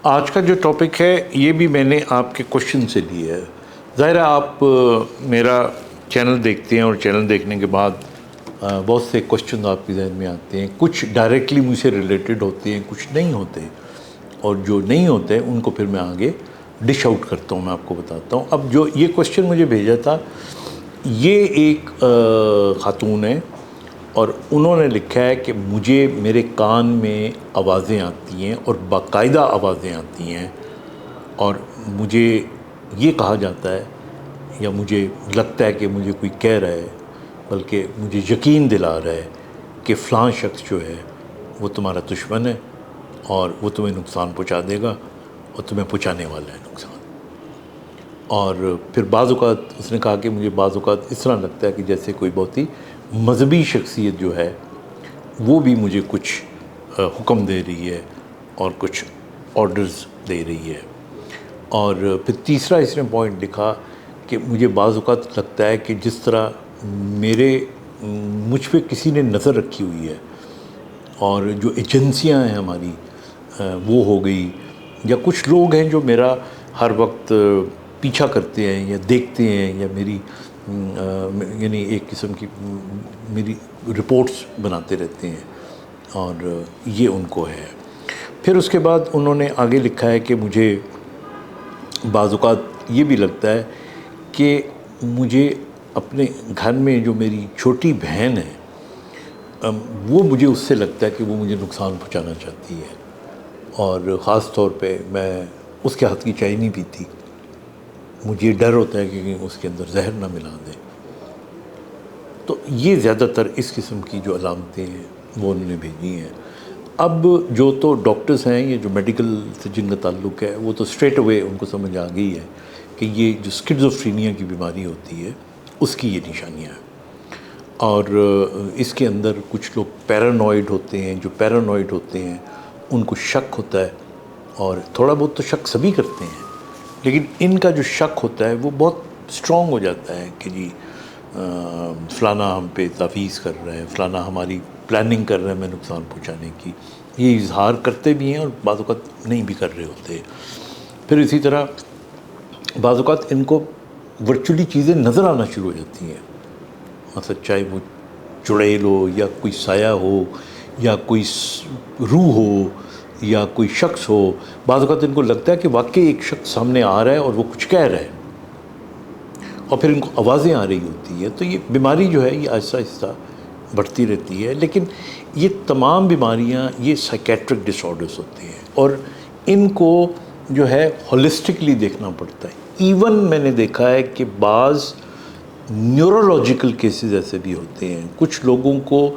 آج کا جو ٹاپک ہے یہ بھی میں نے آپ کے کوشچن سے لیا ہے. ظاہر ہے آپ میرا چینل دیکھتے ہیں اور چینل دیکھنے کے بعد بہت سے کوشچن آپ کے ذہن میں آتے ہیں. کچھ ڈائریکٹلی مجھ سے ریلیٹڈ ہوتے ہیں, کچھ نہیں ہوتے, اور جو نہیں ہوتے ان کو پھر میں آگے ڈش آؤٹ کرتا ہوں, میں آپ کو بتاتا ہوں. اب جو یہ کوشچن مجھے بھیجا تھا, یہ ایک خاتون ہے اور انہوں نے لکھا ہے کہ مجھے میرے کان میں آوازیں آتی ہیں اور باقاعدہ آوازیں آتی ہیں, اور مجھے یہ کہا جاتا ہے یا مجھے لگتا ہے کہ مجھے کوئی کہہ رہا ہے, بلکہ مجھے یقین دلا رہا ہے کہ فلاں شخص جو ہے وہ تمہارا دشمن ہے اور وہ تمہیں نقصان پہنچا دے گا اور تمہیں پہنچانے والا ہے نقصان. اور پھر بعض اوقات اس نے کہا کہ مجھے بعض اوقات اس طرح لگتا ہے کہ جیسے کوئی بہت ہی مذہبی شخصیت جو ہے وہ بھی مجھے کچھ حکم دے رہی ہے اور کچھ آرڈرز دے رہی ہے. اور پھر تیسرا اس نے پوائنٹ لکھا کہ مجھے بعض اوقات لگتا ہے کہ جس طرح مجھ پہ کسی نے نظر رکھی ہوئی ہے, اور جو ایجنسیاں ہیں ہماری وہ ہو گئی, یا کچھ لوگ ہیں جو میرا ہر وقت پیچھا کرتے ہیں یا دیکھتے ہیں یا میری یعنی ایک قسم کی میری رپورٹس بناتے رہتے ہیں, اور یہ ان کو ہے. پھر اس کے بعد انہوں نے آگے لکھا ہے کہ مجھے بعض اوقات یہ بھی لگتا ہے کہ مجھے اپنے گھر میں جو میری چھوٹی بہن ہے وہ مجھے اس سے لگتا ہے کہ وہ مجھے نقصان پہنچانا چاہتی ہے, اور خاص طور پہ میں اس کے ہاتھ کی چائے نہیں پیتی. مجھے ڈر ہوتا ہے کہ اس کے اندر زہر نہ ملا دیں. تو یہ زیادہ تر اس قسم کی جو علامتیں ہیں وہ انہوں نے بھیجی ہیں. اب جو تو ڈاکٹرز ہیں, یہ جو میڈیکل سے جن کا تعلق ہے, وہ تو اسٹریٹ اوے ان کو سمجھ آ گئی ہے کہ یہ جو اسکیزوفرینیا کی بیماری ہوتی ہے اس کی یہ نشانیاں ہیں. اور اس کے اندر کچھ لوگ پیرانوائڈ ہوتے ہیں. جو پیرانوائڈ ہوتے ہیں ان کو شک ہوتا ہے, اور تھوڑا بہت تو شک سبھی کرتے ہیں, لیکن ان کا جو شک ہوتا ہے وہ بہت اسٹرانگ ہو جاتا ہے کہ جی فلانا ہم پہ تفویض کر رہے ہیں, فلانا ہماری پلاننگ کر رہے ہیں ہمیں نقصان پہنچانے کی. یہ اظہار کرتے بھی ہیں اور بعض اوقات نہیں بھی کر رہے ہوتے. پھر اسی طرح بعض اوقات ان کو ورچولی چیزیں نظر آنا شروع ہو جاتی ہیں, مثلا چاہے وہ چڑیل ہو یا کوئی سایہ ہو یا کوئی روح ہو یا کوئی شخص ہو. بعض اوقات ان کو لگتا ہے کہ واقعی ایک شخص سامنے آ رہا ہے اور وہ کچھ کہہ رہا ہے, اور پھر ان کو آوازیں آ رہی ہوتی ہے. تو یہ بیماری جو ہے یہ آہستہ آہستہ بڑھتی رہتی ہے. لیکن یہ تمام بیماریاں یہ سائیکیٹرک ڈس آرڈرز ہوتے ہیں, اور ان کو جو ہے ہولسٹکلی دیکھنا پڑتا ہے. ایون میں نے دیکھا ہے کہ بعض نیورولوجیکل کیسز ایسے بھی ہوتے ہیں. کچھ لوگوں کو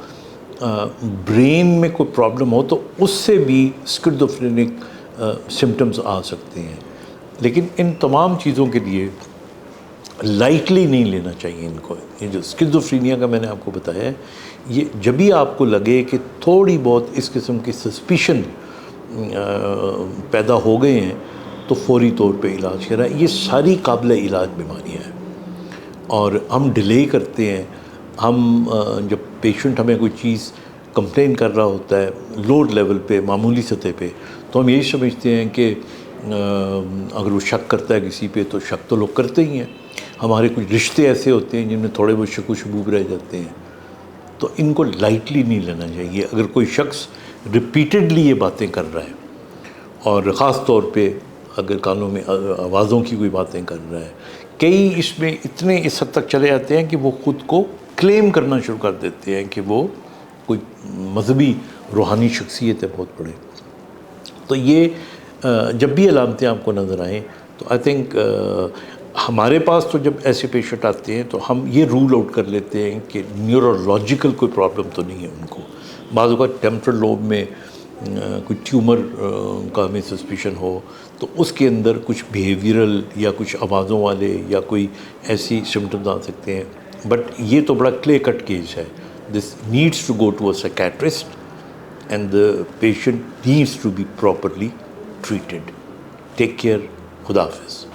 برین میں کوئی پرابلم ہو تو اس سے بھی اسکیزوفرینک سمٹمز آ سکتے ہیں. لیکن ان تمام چیزوں کے لیے لائٹلی نہیں لینا چاہیے ان کو. یہ جو اسکیزوفرینیا کا میں نے آپ کو بتایا ہے, یہ جب بھی آپ کو لگے کہ تھوڑی بہت اس قسم کی سسپیشن پیدا ہو گئے ہیں تو فوری طور پہ علاج کرائیں. یہ ساری قابل علاج بیماریاں ہیں, اور ہم ڈیلے کرتے ہیں. ہم جب پیشنٹ ہمیں کوئی چیز کمپلین کر رہا ہوتا ہے لوور لیول پہ, معمولی سطح پہ, تو ہم یہی سمجھتے ہیں کہ اگر وہ شک کرتا ہے کسی پہ تو شک تو لوگ کرتے ہی ہیں. ہمارے کچھ رشتے ایسے ہوتے ہیں جن میں تھوڑے بہت شک و شبوب رہ جاتے ہیں, تو ان کو لائٹلی نہیں لینا چاہیے. اگر کوئی شخص ریپیٹڈلی یہ باتیں کر رہا ہے, اور خاص طور پہ اگر کانوں میں آوازوں کی کوئی باتیں کر رہا ہے, کئی اس میں اتنے اس حد تک چلے جاتے ہیں کہ وہ خود کو کلیم کرنا شروع کر دیتے ہیں کہ وہ کوئی مذہبی روحانی شخصیت ہے بہت بڑے. تو یہ جب بھی علامتیں آپ کو نظر آئیں تو آئی تھنک ہمارے پاس تو جب ایسے پیشنٹ آتے ہیں تو ہم یہ رول آؤٹ کر لیتے ہیں کہ نیورولوجیکل کوئی پرابلم تو نہیں ہے ان کو. بعض اوقات ٹیمپرل لوب میں کوئی ٹیومر کا ہمیں سسپیشن ہو تو اس کے اندر کچھ بیہیویئرل یا کچھ آوازوں والے یا کوئی ایسی سمٹمز آ سکتے ہیں. بٹ یہ تو بڑا کلیئر کٹ کیس ہے. This needs to go to a psychiatrist and the patient needs to be properly treated. Take care. خدا حافظ.